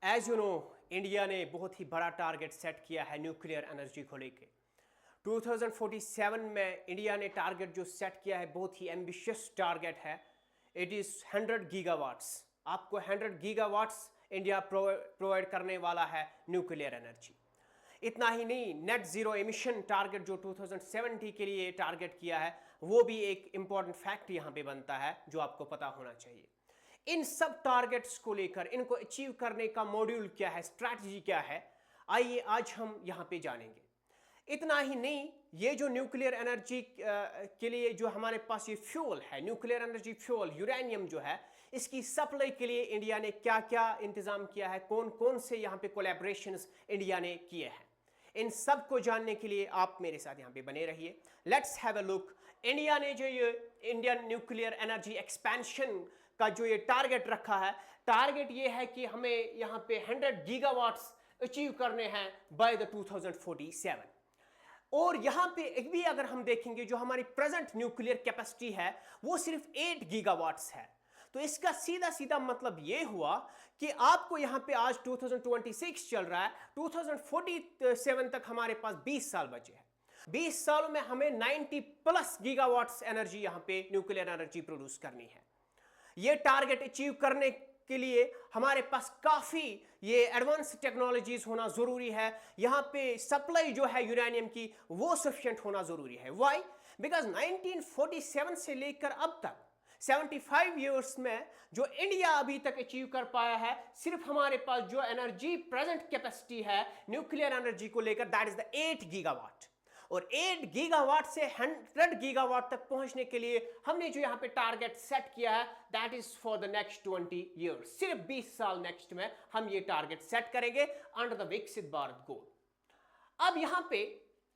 As you no, India ने बहुत ही बड़ा टारगेट सेट किया है न्यूक्लियर एनर्जी को लेके। 2047 में इंडिया ने टारगेट जो सेट किया है बहुत ही एम्बिशियस टारगेट है। It is 100 gigawatts. आपको 100 गीगावाट्स इंडिया प्रोवाइड करने वाला है न्यूक्लियर एनर्जी। इतना ही नहीं, नेट जीरो एमिशन टारगेट जो 2070 के लिए टारगेट किया है वो भी एक इंपॉर्टेंट फैक्ट यहां पे बनता है जो आपको पता होना चाहिए। इन सब टारगेट्स को लेकर इनको अचीव करने का मॉड्यूल क्या है, स्ट्रैटेजी क्या है, आइए आज हम यहां पे जानेंगे। इतना ही नहीं, ये जो न्यूक्लियर एनर्जी के लिए जो हमारे पास ये फ्यूल है, न्यूक्लियर एनर्जी फ्यूल यूरेनियम जो है, इसकी सप्लाई के लिए इंडिया ने क्या क्या इंतजाम किया है, कौन कौन से यहाँ पे कोलैबोरेशंस इंडिया ने किए हैं, इन सब को जानने के लिए आप मेरे साथ यहाँ पे बने रहिए। Let's have a look. India ने जो ये इंडियन न्यूक्लियर एनर्जी एक्सपेंशन का जो ये टारगेट रखा है, टारगेट ये है कि हमें यहाँ पे 100 गीगावाट्स अचीव करने हैं बाय द 2047। और यहां पे एक भी अगर हम देखेंगे जो हमारी प्रेजेंट न्यूक्लियर कैपेसिटी है वो सिर्फ 8 गीगावाट्स है। तो इसका सीधा सीधा मतलब ये हुआ कि आपको यहां पे आज 2026 चल रहा है, 2047 तक हमारे पास 20 साल बचे हैं। 20 सालों में हमें 90 प्लस गीगावाट्स एनर्जी यहां पे न्यूक्लियर एनर्जी प्रोड्यूस करनी है। ये टारगेट अचीव करने के लिए हमारे पास काफी ये एडवांस टेक्नोलॉजीज होना जरूरी है। यहां पे सप्लाई जो है यूरेनियम की वो सफिशिएंट होना जरूरी है। व्हाई? बिकॉज 1947 से लेकर अब तक 75 ईयर्स में जो इंडिया अभी तक अचीव कर पाया है, सिर्फ हमारे पास जो एनर्जी प्रेजेंट कैपेसिटी है न्यूक्लियर एनर्जी को लेकर, दैट इज द 8 गीगावाट। और 8 गीगावाट से 100 गीगावाट तक पहुंचने के लिए हमने जो यहां पे टारगेट सेट किया है, that is for the next 20 years. सिर्फ 20 साल नेक्स्ट में हम ये टारगेट सेट करेंगे अंडर द विकसित भारत गोल। अब यहां पे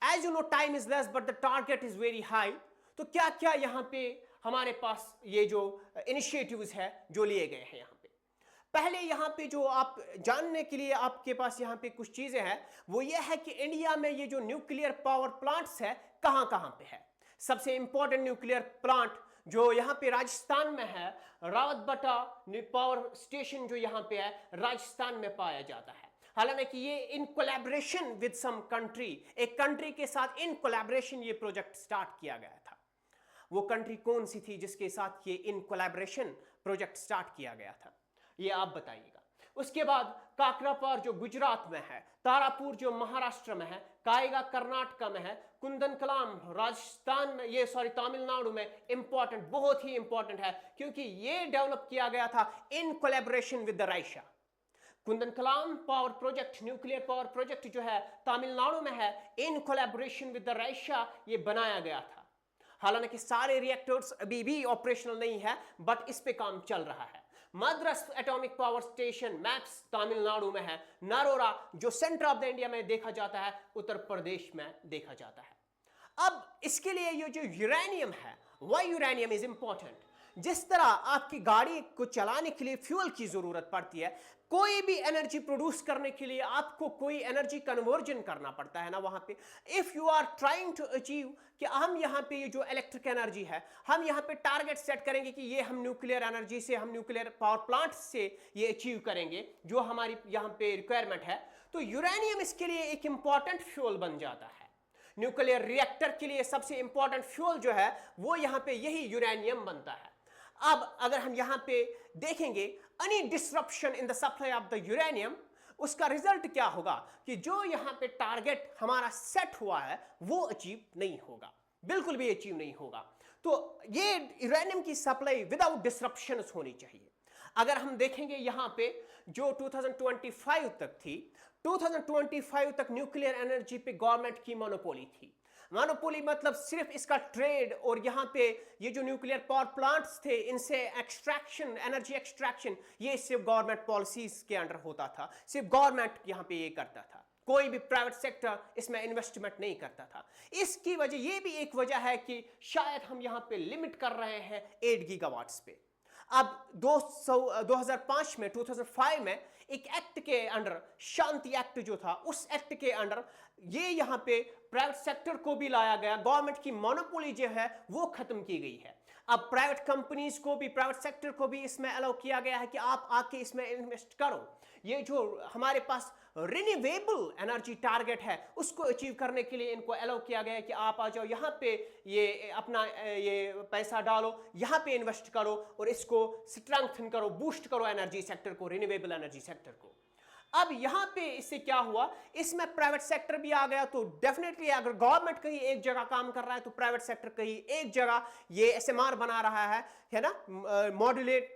as you know time is less but the target is very high. तो क्या क्या यहां पे हमारे पास ये जो इनिशिएटिव्स है जो लिए गए हैं। यहां पे पहले यहां पे जो आप जानने के लिए आपके पास यहां पे कुछ चीजें हैं, वो ये है कि इंडिया में ये जो न्यूक्लियर पावर प्लांट्स है कहां कहां पे है। सबसे इंपॉर्टेंट न्यूक्लियर प्लांट जो यहां पे राजस्थान में है, रावतबटा पावर स्टेशन जो यहां पे है राजस्थान में पाया जाता है। हालांकि ये in collaboration with some country, एक कंट्री के साथ इन कोलैबोरेशन ये प्रोजेक्ट स्टार्ट किया गया था। वो कंट्री कौन सी थी जिसके साथ ये इन कोलैबोरेशन प्रोजेक्ट स्टार्ट किया गया था, ये आप बताइएगा। उसके बाद काकरापार जो गुजरात में है, तारापुर जो महाराष्ट्र में है, कायगा कर्नाटक में है, कुंदनकलाम राजस्थान में, ये तमिलनाडु में। इंपॉर्टेंट, बहुत ही इंपॉर्टेंट है क्योंकि ये डेवलप किया गया था in collaboration with the Russia. Kudankulam power project, nuclear power project जो है तमिलनाडु में है, in collaboration with the Russia ये बनाया गया था। हालांकि सारे रिएक्टर्स अभी भी ऑपरेशनल नहीं है बट इस पे काम चल रहा है। Madras atomic power station maps Tamil Nadu में है। नरोरा जो सेंटर ऑफ द इंडिया में देखा जाता है, उत्तर प्रदेश में देखा जाता है। अब इसके लिए ये जो यूरेनियम है, व्हाई यूरेनियम इज इंपॉर्टेंट। जिस तरह आपकी गाड़ी को चलाने के लिए फ्यूल की जरूरत पड़ती है, कोई भी एनर्जी प्रोड्यूस करने के लिए आपको कोई एनर्जी कन्वर्जन करना पड़ता है ना वहां पे। If you are trying to achieve कि हम यहां पे ये जो इलेक्ट्रिक एनर्जी है, हम यहां पे टारगेट सेट करेंगे कि ये हम न्यूक्लियर एनर्जी से, हम न्यूक्लियर पावर प्लांट से ये अचीव करेंगे जो हमारी यहां पे रिक्वायरमेंट है, तो यूरेनियम इसके लिए एक इंपॉर्टेंट फ्यूल बन जाता है। न्यूक्लियर रिएक्टर के लिए सबसे इंपॉर्टेंट फ्यूल जो है वो यहां पे यही यूरेनियम बनता है। अब अगर हम यहां पे देखेंगे any disruption in the supply of the uranium, उसका रिजल्ट क्या होगा कि जो यहां पे टारगेट हमारा सेट हुआ है वो अचीव नहीं होगा, बिल्कुल भी अचीव नहीं होगा। तो ये यूरेनियम की सप्लाई विदाउट डिसरप्शन होनी चाहिए। अगर हम देखेंगे यहां पे जो 2025 तक थी, 2025 तक न्यूक्लियर एनर्जी पे गवर्नमेंट की मोनोपोली थी। मोनोपोली मतलब सिर्फ इसका ट्रेड, और यहां पे ये जो न्यूक्लियर पावर प्लांट्स थे इनसे एक्सट्रैक्शन, एनर्जी एक्सट्रैक्शन, ये सिर्फ गवर्नमेंट पॉलिसीज के अंडर होता था। सिर्फ गवर्नमेंट यहां पे ये करता था, कोई भी प्राइवेट सेक्टर इसमें इन्वेस्टमेंट नहीं करता था। इसकी वजह, ये भी एक वजह है कि शायद हम यहां पे लिमिट कर रहे हैं 8 गीगावाट्स पे। अब 2005 में 2005 में एक एक्ट के अंडर, शांति एक्ट जो था, उस एक्ट के अंडर ये यहां पे प्राइवेट सेक्टर को भी लाया गया, गवर्नमेंट की मोनोपोली जो है वो खत्म की गई है। अब प्राइवेट कंपनीज को भी, प्राइवेट सेक्टर को भी इसमें अलाउ किया गया है कि आप आके इसमें इन्वेस्ट करो। ये जो हमारे पास रिन्यूएबल एनर्जी टारगेट है उसको अचीव करने के लिए इनको अलाउ किया गया है कि आप आ जाओ यहाँ पे, ये अपना ये पैसा डालो, यहाँ पे इन्वेस्ट करो और इसको स्ट्रेंथन करो, बूस्ट करो एनर्जी सेक्टर को, रिन्यूएबल एनर्जी सेक्टर को। अब यहाँ पे इससे क्या हुआ, इसमें प्राइवेट सेक्टर भी आ गया, तो डेफिनेटली अगर गवर्नमेंट कहीं एक जगह काम कर रहा है तो प्राइवेट सेक्टर कहीं एक जगह ये एसएमआर बना रहा है ना, मॉड्यूलेट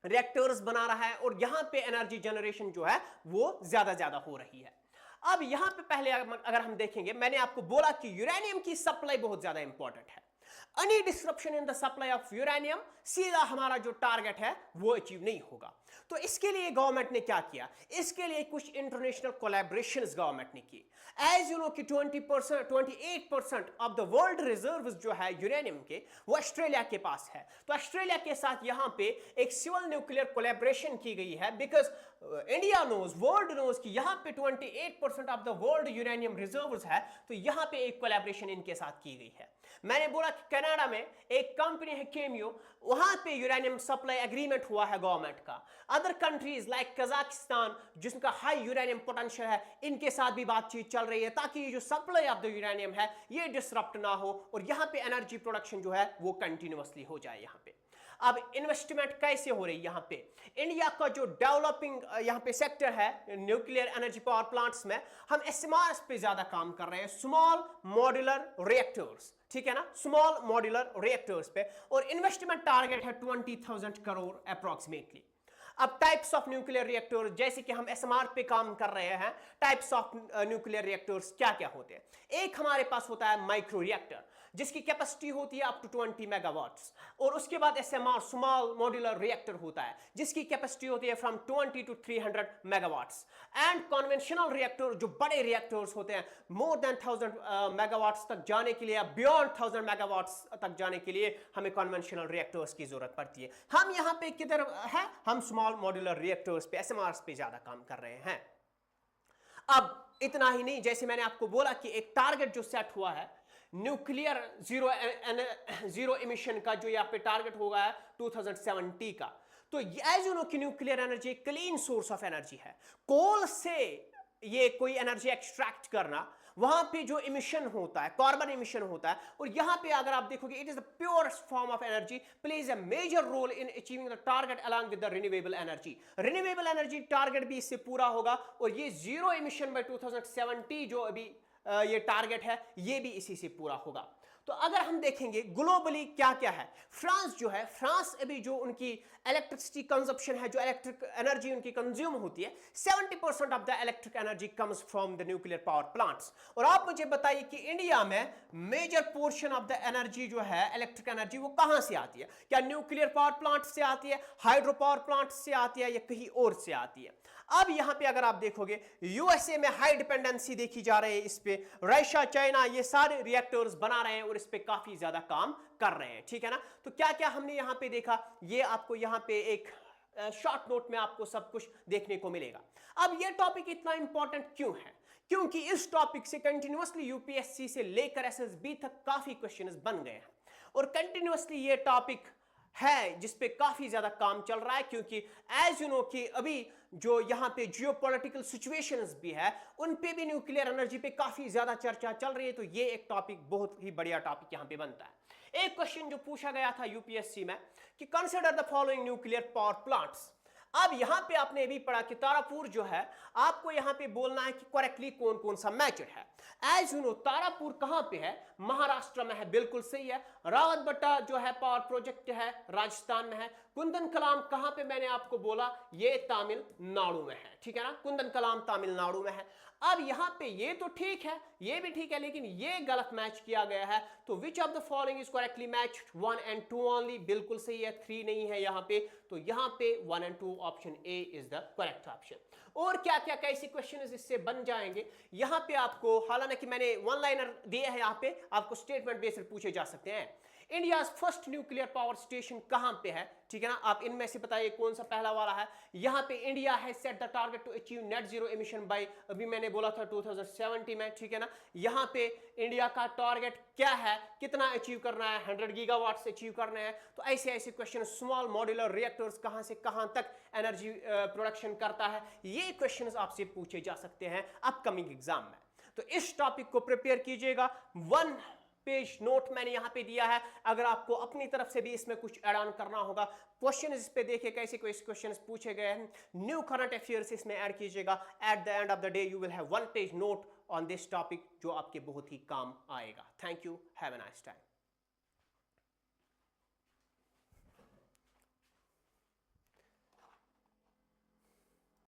रिएक्टर्स बना रहा है, और यहां पे एनर्जी जनरेशन जो है वो ज्यादा हो रही है। अब यहां पे पहले अगर हम देखेंगे, मैंने आपको बोला कि यूरेनियम की सप्लाई बहुत ज्यादा इंपॉर्टेंट है। Any disruption in the supply of uranium, सीधा हमारा जो टारगेट है वो अचीव नहीं होगा। तो इसके लिए गवर्नमेंट ने क्या किया, इसके लिए कुछ इंटरनेशनल कोलैबोरेशंस गवर्नमेंट ने की। एज यू नो कि 28% ऑफ द वर्ल्ड रिजर्व्स जो है यूरेनियम के, वो ऑस्ट्रेलिया के पास है। तो ऑस्ट्रेलिया के साथ यहां पे एक सिविल न्यूक्लियर कोलैबोरेशन की गई है, because India knows, world knows कि यहां पे 28% of the world uranium reserves है, तो यहां पे एक कोलैबोरेशन इनके साथ की गई है। मैंने बोला कि कनाडा में एक कंपनी है केमियो, वहां पे यूरेनियम सप्लाई एग्रीमेंट हुआ है गवर्नमेंट का। अदर कंट्रीज लाइक कजाकिस्तान, जिसका हाई यूरेनियम पोटेंशियल है, इनके साथ भी बातचीत चल रही है ताकि ये जो सप्लाई ऑफ द यूरेनियम है ये डिसरप्ट ना हो और यहाँ पे एनर्जी प्रोडक्शन जो है वो कंटिन्यूअसली हो जाए यहाँ पे। अब इन्वेस्टमेंट कैसे हो रही है यहाँ पे, इंडिया का जो डेवलपिंग यहाँ पे सेक्टर है न्यूक्लियर एनर्जी पावर प्लांट्स में, हम एसएमआर पे ज्यादा काम कर रहे हैं, स्मॉल मॉड्यूलर रिएक्टर्स, ठीक है ना, स्मॉल मॉड्यूलर रिएक्टर्स पे, और इन्वेस्टमेंट टारगेट है 20,000 करोड़ अप्रोक्सीमेटली। अब टाइप्स ऑफ न्यूक्लियर रिएक्टर्स, जैसे कि हम एसएमआर पे काम कर रहे हैं, टाइप्स ऑफ न्यूक्लियर रिएक्टर्स क्या क्या होते हैं। एक हमारे पास होता है माइक्रो रिएक्टर, जिसकी कैपेसिटी होती है अप टू 20 मेगावाट्स, और उसके बाद एसएमआर स्मॉल मॉड्यूलर रिएक्टर होता है जिसकी कैपेसिटी होती है from 20 to 300 megawatts, and conventional reactor जो बड़े रिएक्टर्स होते हैं मोर देन 1000 मेगावाट्स तक जाने के लिए या बियॉन्ड 1000 मेगावाट्स तक जाने के लिए हमें कन्वेंशनल रिएक्टर्स की जरूरत पड़ती है। हम यहाँ पे किधर है, हम स्मॉल मॉड्यूलर रिएक्टर्स पे, एसएमआर पे ज्यादा काम कर रहे हैं। अब इतना ही नहीं, जैसे मैंने आपको बोला कि एक टारगेट जो सेट हुआ है न्यूक्लियर जीरो इमिशन का, जो यहाँ पे टारगेट होगा 2070 का, तो एज यू नो कि nuclear energy clean source of energy है। कोल से ये कोई एनर्जी एक्सट्रैक्ट करना, वहां पे जो इमिशन होता है कार्बन इमिशन होता है, और यहां पे अगर आप देखोगे it is the purest form of energy, plays a major role in achieving the target along with the renewable energy. Renewable energy target भी इससे पूरा होगा, और ये जीरो इमिशन बाय 2070 जो अभी ये टारगेट है ये भी इसी से पूरा होगा। तो अगर हम देखेंगे ग्लोबली क्या क्या है, फ्रांस जो है, फ्रांस अभी जो उनकी इलेक्ट्रिसिटी कंजप्शन है, जो इलेक्ट्रिक एनर्जी उनकी कंज्यूम होती है, 70% of the electric energy comes from the nuclear power plants. और आप मुझे बताइए कि इंडिया में major portion of the energy जो है इलेक्ट्रिक एनर्जी वो कहां से आती है? क्या न्यूक्लियर पावर प्लांट से आती है, हाइड्रो पावर प्लांट से आती है, या कहीं और से आती है? अब यहां पे अगर आप देखोगे यूएसए में हाई डिपेंडेंसी देखी जा रही है इस पे, रशिया, चाइना, ये सारे रिएक्टर्स बना रहे हैं और इस पे काफी ज्यादा काम कर रहे हैं, ठीक है ना। तो क्या क्या हमने यहां पे देखा, ये आपको यहां पे एक शॉर्ट नोट में आपको सब कुछ देखने को मिलेगा। अब ये टॉपिक इतना इंपॉर्टेंट क्यों है? क्योंकि इस टॉपिक से कंटिन्यूअसली यूपीएससी से लेकर एसएसबी तक काफी क्वेश्चंस बन गए हैं, और कंटिन्यूअसली ये टॉपिक है जिस पे काफी ज्यादा काम चल रहा है, क्योंकि एज यू नो कि अभी जो यहाँ पे जियोपॉलिटिकल सिचुएशंस भी है उन पे भी न्यूक्लियर एनर्जी पे काफी ज्यादा चर्चा चल रही है, तो ये एक टॉपिक बहुत ही बढ़िया टॉपिक यहाँ पे बनता है। एक क्वेश्चन जो पूछा गया था यूपीएससी में कि consider the following nuclear power plants. अब यहां पे आपने भी पढ़ा कि तारापुर जो है, आपको यहां पे बोलना है कि करेक्टली कौन कौन सा मैच है। एज यू नो तारापुर कहां पे है? महाराष्ट्र में है, बिल्कुल सही है। रावतबट्टा जो है पावर प्रोजेक्ट है राजस्थान में है। कुंदन कलाम कहां पे? मैंने आपको बोला ये तमिलनाडु में है, ठीक है ना, कुंदन कलाम तमिलनाडु में है। अब यहां पे ये तो ठीक है, ये भी ठीक है, लेकिन ये गलत मैच किया गया है। तो which of the following is correctly matched? 1 and 2 only, बिल्कुल सही है, 3 नहीं है यहां पे। तो यहां पे 1 and 2 option A is the correct option. और क्या क्या कैसे क्वेश्चन इससे बन जाएंगे यहां पे आपको, हालांकि मैंने वन लाइनर दिए हैं, यहां पे आपको स्टेटमेंट बेस्ड पूछे जा सकते हैं। India first nuclear power station कहां पे है, ठीक है ना। आप इनमें से बताइए कौन सा पहला वाला है। यहां पे इंडिया है set the target to achieve net zero emission by, अभी मैंने बोला था 2070 में, ठीक है ना। यहां पे इंडिया का टारगेट क्या है, कितना अचीव करना है, 100 गीगावाट से अचीव करना है। तो ऐसे ऐसे क्वेश्चन, स्मॉल मॉड्यूलर रिएक्टर्स कहां से कहां तक एनर्जी प्रोडक्शन करता है, ये क्वेश्चंस आपसे पूछे जा सकते हैं अपकमिंग एग्जाम में। तो इस टॉपिक को प्रिपेयर कीजिएगा। 1 पेज नोट मैंने यहां पे दिया है, अगर आपको अपनी तरफ से भी इसमें कुछ ऐड ऑन करना होगा, क्वेश्चन इस पे देखिए कैसे क्वेश्चन पूछे गए हैं, न्यू करंट अफेयर्स इसमें ऐड कीजिएगा। At the end of the day you will have 1 page note on this topic जो आपके बहुत ही काम आएगा। Thank you, have a nice time.